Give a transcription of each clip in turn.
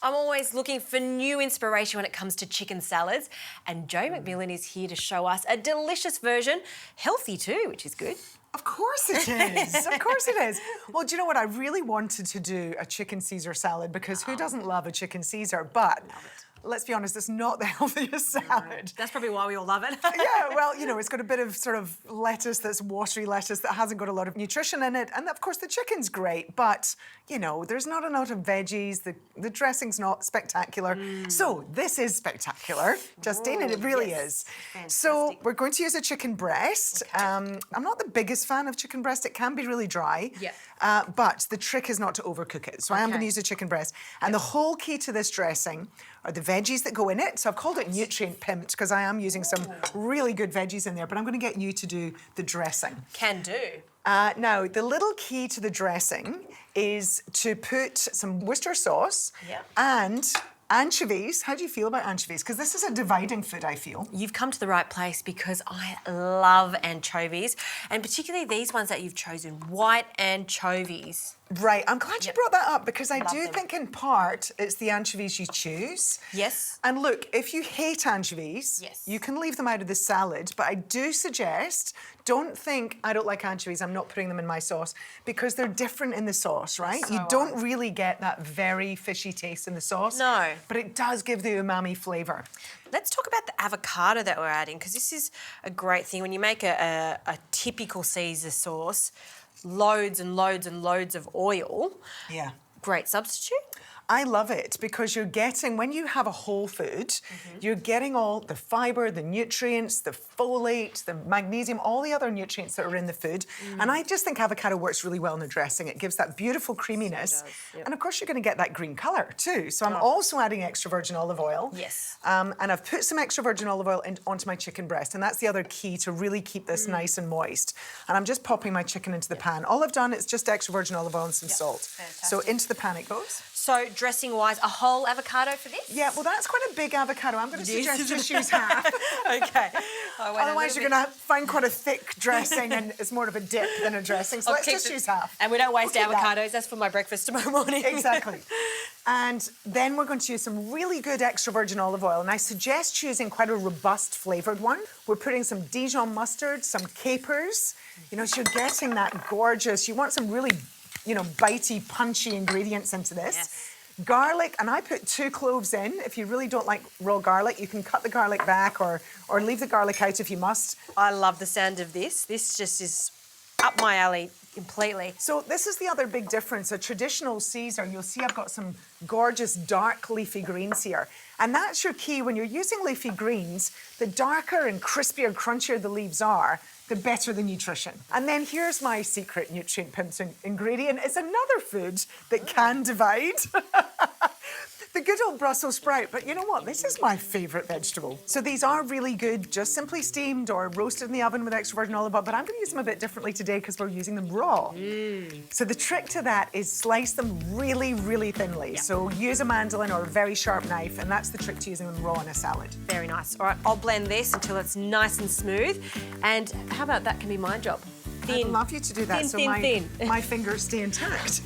I'm always looking for new inspiration when it comes to chicken salads, and Jo McMillan is here to show us a delicious version, healthy too, which is good. Of course it is. Of course it is. Well, do you know what? I really wanted to do a chicken Caesar salad because who doesn't love a chicken Caesar? But let's be honest, it's not the healthiest salad. That's probably why we all love it. Yeah, well, you know, it's got a bit of sort of lettuce that's watery lettuce that hasn't got a lot of nutrition in it. And of course, the chicken's great, but, you know, there's not a lot of veggies. The dressing's not spectacular. So this is spectacular, Justine, and it really is. Fantastic. So we're going to use a chicken breast. Okay. I'm not the biggest fan of chicken breast. It can be really dry. Yeah. But the trick is not to overcook it. So I am going to use a chicken breast. And the whole key to this dressing are the veggies that go in it. So I've called it nutrient pimped because I am using some really good veggies in there, but I'm going to get you to do the dressing. Can do. Now, the little key to the dressing is to put some Worcestershire sauce and anchovies. How do you feel about anchovies? Because this is a dividing food, I feel. You've come to the right place because I love anchovies, and particularly these ones that you've chosen, white anchovies. Right, I'm glad you brought that up because I Love do them. think in part it's the anchovies you choose. Yes. And look, if you hate anchovies, you can leave them out of the salad, but I do suggest, don't think I don't like anchovies, I'm not putting them in my sauce, because they're different in the sauce, right? So you don't really get that very fishy taste in the sauce. No. But it does give the umami flavour. Let's talk about the avocado that we're adding, because this is a great thing. When you make a typical Caesar sauce, loads and loads and loads of oil. Yeah. Great substitute. I love it because you're getting, when you have a whole food, you're getting all the fibre, the nutrients, the folate, the magnesium, all the other nutrients that are in the food. And I just think avocado works really well in the dressing. It gives that beautiful creaminess. And of course, you're going to get that green colour too. So I'm also adding extra virgin olive oil. Yes. And I've put some extra virgin olive oil onto my chicken breast. And that's the other key to really keep this nice and moist. And I'm just popping my chicken into the pan. All I've done is just extra virgin olive oil and some salt. Fantastic. So into the pan it goes. So dressing-wise, a whole avocado for this? Yeah, well, that's quite a big avocado. I'm going to suggest just use half. Okay. Otherwise, you're going to find quite a thick dressing and it's more of a dip than a dressing. So let's just use half. And we don't waste We'll keep that. avocados. That's for my breakfast tomorrow morning. Exactly. And then we're going to use some really good extra virgin olive oil. And I suggest choosing quite a robust flavoured one. We're putting some Dijon mustard, some capers. You know, so you're getting that gorgeous, you want some really, you know, bitey, punchy ingredients into this. Yes. Garlic, and I put 2 cloves in. If you really don't like raw garlic, you can cut the garlic back or leave the garlic out if you must. I love the sound of this. This just is up my alley completely. So this is the other big difference. A traditional Caesar, you'll see I've got some gorgeous dark leafy greens here. And that's your key. When you're using leafy greens, the darker and crispier, crunchier the leaves are, the better the nutrition. And then here's my secret nutrient pimped ingredient. It's another food that can divide. The good old Brussels sprout, but you know what? This is my favourite vegetable. So these are really good, just simply steamed or roasted in the oven with extra virgin olive oil, but I'm going to use them a bit differently today because we're using them raw. So the trick to that is slice them really, really thinly. So use a mandolin or a very sharp knife, and that's the trick to using them raw in a salad. Very nice. All right, I'll blend this until it's nice and smooth. And how about that can be my job? Thin. I'd love you to do that Thin, thin, thin. my fingers stay intact.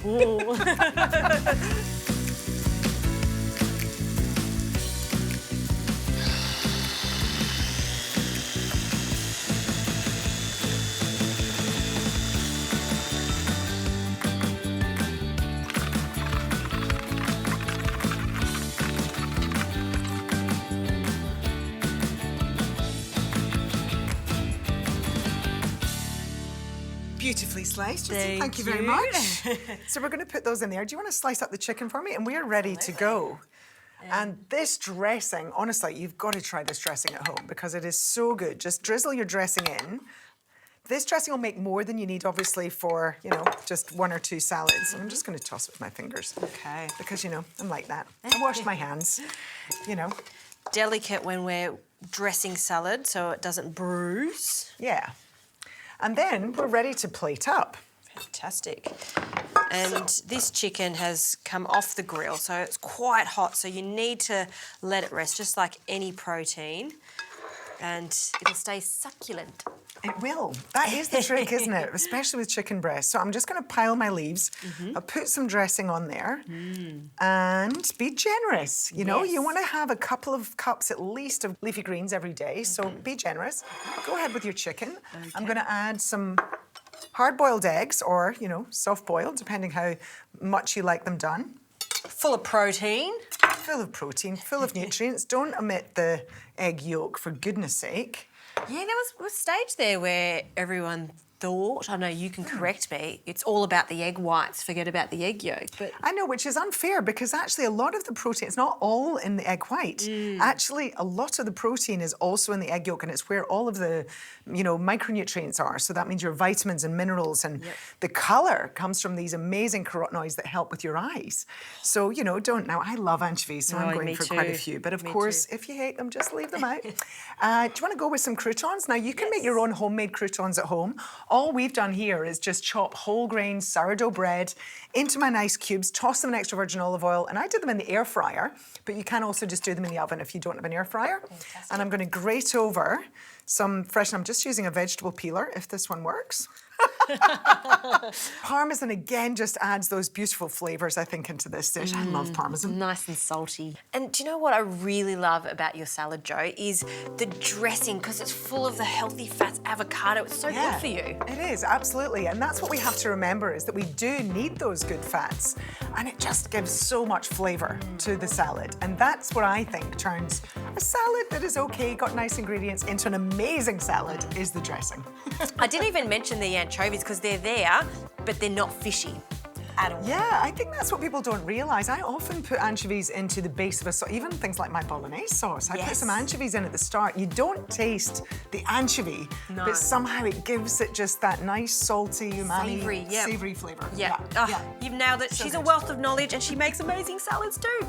Beautifully sliced. Justine, thank you very much. So we're going to put those in there. Do you want to slice up the chicken for me? And we are ready to go. And this dressing, honestly, you've got to try this dressing at home because it is so good. Just drizzle your dressing in. This dressing will make more than you need, obviously, for, you know, just 1 or 2 salads. And I'm just going to toss it with my fingers. Okay. Because, you know, I'm like that. I wash my hands, you know. Delicate when we're dressing salad so it doesn't bruise. Yeah. And then we're ready to plate up. Fantastic. And this chicken has come off the grill, so it's quite hot, so you need to let it rest, just like any protein. and it'll stay succulent. It will. That is the trick, isn't it? Especially with chicken breast. So I'm just going to pile my leaves. I'll put some dressing on there and be generous. You know, you want to have a couple of cups at least of leafy greens every day. So be generous. Go ahead with your chicken. Okay. I'm going to add some hard-boiled eggs or, you know, soft-boiled, depending how much you like them done. Full of protein. Full of protein, full of nutrients. Don't omit the egg yolk, for goodness sake. Yeah, there was a stage there where everyone thought, I know you can correct me, it's all about the egg whites, forget about the egg yolk. But I know, which is unfair because actually a lot of the protein, it's not all in the egg white. Actually, a lot of the protein is also in the egg yolk, and it's where all of the, you know, micronutrients are. So that means your vitamins and minerals, and the colour comes from these amazing carotenoids that help with your eyes. So, you know, now I love anchovies, so I'm going for quite a few. But of course, if you hate them, just leave them out. Do you want to go with some croutons? Now, you can make your own homemade croutons at home. All we've done here is just chop whole grain sourdough bread into my nice cubes, toss them in extra virgin olive oil, and I did them in the air fryer, but you can also just do them in the oven if you don't have an air fryer. Fantastic. And I'm going to grate over some fresh, I'm just using a vegetable peeler if this one works. Parmesan again just adds those beautiful flavours, I think, into this dish. I love Parmesan. Nice and salty. And do you know what I really love about your salad, Jo, is the dressing, because it's full of the healthy fats, avocado. It's so good for you. It is, absolutely. And that's what we have to remember, is that we do need those good fats. And it just gives so much flavour to the salad. And that's what I think turns a salad that is okay, got nice ingredients, into an amazing salad, is the dressing. I didn't even mention the anchovies because they're there, but they're not fishy at all. Yeah, I think that's what people don't realise. I often put anchovies into the base of a sauce, even things like my bolognese sauce. I put some anchovies in at the start. You don't taste the anchovy, but somehow it gives it just that nice, salty, umami, savoury flavour. You've nailed it. So She's a wealth of knowledge and she makes amazing salads too.